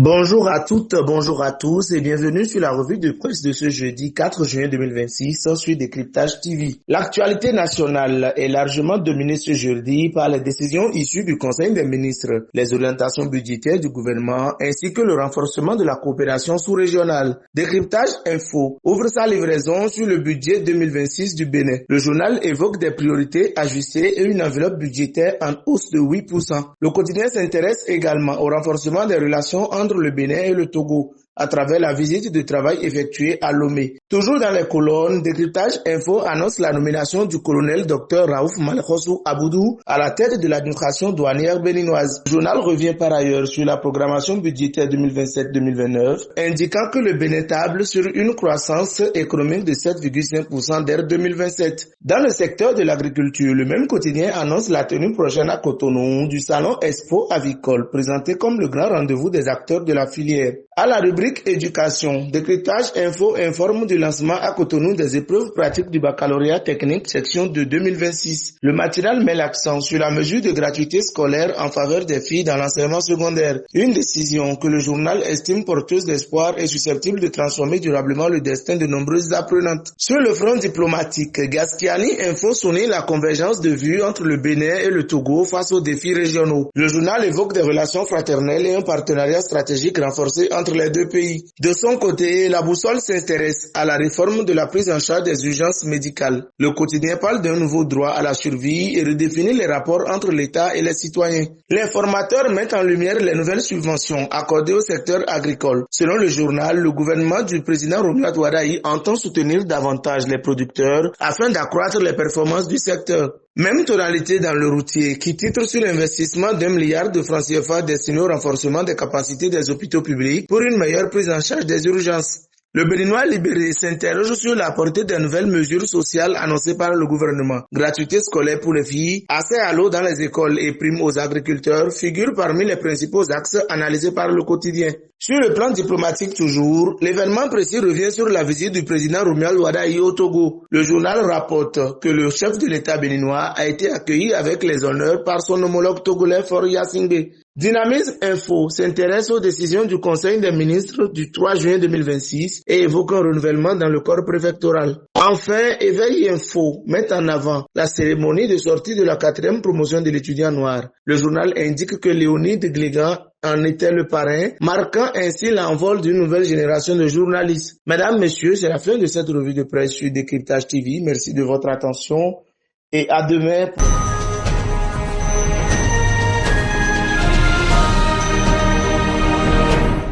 Bonjour à toutes, bonjour à tous et bienvenue sur la revue de presse de ce jeudi 4 juin 2026 sur Décryptage TV. L'actualité nationale est largement dominée ce jeudi par les décisions issues du Conseil des ministres, les orientations budgétaires du gouvernement ainsi que le renforcement de la coopération sous-régionale. Décryptage Info ouvre sa livraison sur le budget 2026 du Bénin. Le journal évoque des priorités ajustées et une enveloppe budgétaire en hausse de 8%. Le quotidien s'intéresse également au renforcement des relations entre le Bénin et le Togo à travers la visite de travail effectuée à Lomé. Toujours dans les colonnes, Décryptage Info annonce la nomination du colonel Dr Raouf Malkhossou Aboudou à la tête de l'administration douanière béninoise. Le journal revient par ailleurs sur la programmation budgétaire 2027-2029, indiquant que le Bénin table sur une croissance économique de 7,5% dès 2027. Dans le secteur de l'agriculture, le même quotidien annonce la tenue prochaine à Cotonou du salon Expo Avicole, présenté comme le grand rendez-vous des acteurs de la filière. À la rubrique éducation, Décryptage Info informe du lancement à Cotonou des épreuves pratiques du baccalauréat technique section de 2026. Le matinal met l'accent sur la mesure de gratuité scolaire en faveur des filles dans l'enseignement secondaire. Une décision que le journal estime porteuse d'espoir et susceptible de transformer durablement le destin de nombreuses apprenantes. Sur le front diplomatique, Gaskiani Info souligne la convergence de vues entre le Bénin et le Togo face aux défis régionaux. Le journal évoque des relations fraternelles et un partenariat stratégique renforcé entre les deux pays. De son côté, la boussole s'intéresse à la réforme de la prise en charge des urgences médicales. Le quotidien parle d'un nouveau droit à la survie et redéfinit les rapports entre l'État et les citoyens. L'informateur met en lumière les nouvelles subventions accordées au secteur agricole. Selon le journal, le gouvernement du président Romuald Wadaï entend soutenir davantage les producteurs afin d'accroître les performances du secteur. Même tonalité dans le routier qui titre sur l'investissement d'1 milliard de francs CFA destiné au renforcement des capacités des hôpitaux publics pour une meilleure prise en charge des urgences. Le Béninois libéré s'interroge sur la portée des nouvelles mesures sociales annoncées par le gouvernement. Gratuité scolaire pour les filles, accès à l'eau dans les écoles et primes aux agriculteurs figurent parmi les principaux axes analysés par le quotidien. Sur le plan diplomatique toujours, l'événement précis revient sur la visite du président Romuald Wadaï au Togo. Le journal rapporte que le chef de l'État béninois a été accueilli avec les honneurs par son homologue togolais Faure Gnassingbé. Dynamisme Info s'intéresse aux décisions du Conseil des ministres du 3 juin 2026 et évoque un renouvellement dans le corps préfectoral. Enfin, Éveil Info met en avant la cérémonie de sortie de la 4e promotion de l'étudiant noir. Le journal indique que Léonide Glégan en était le parrain, marquant ainsi l'envol d'une nouvelle génération de journalistes. Mesdames, Messieurs, c'est la fin de cette revue de presse sur Décryptage TV. Merci de votre attention et à demain.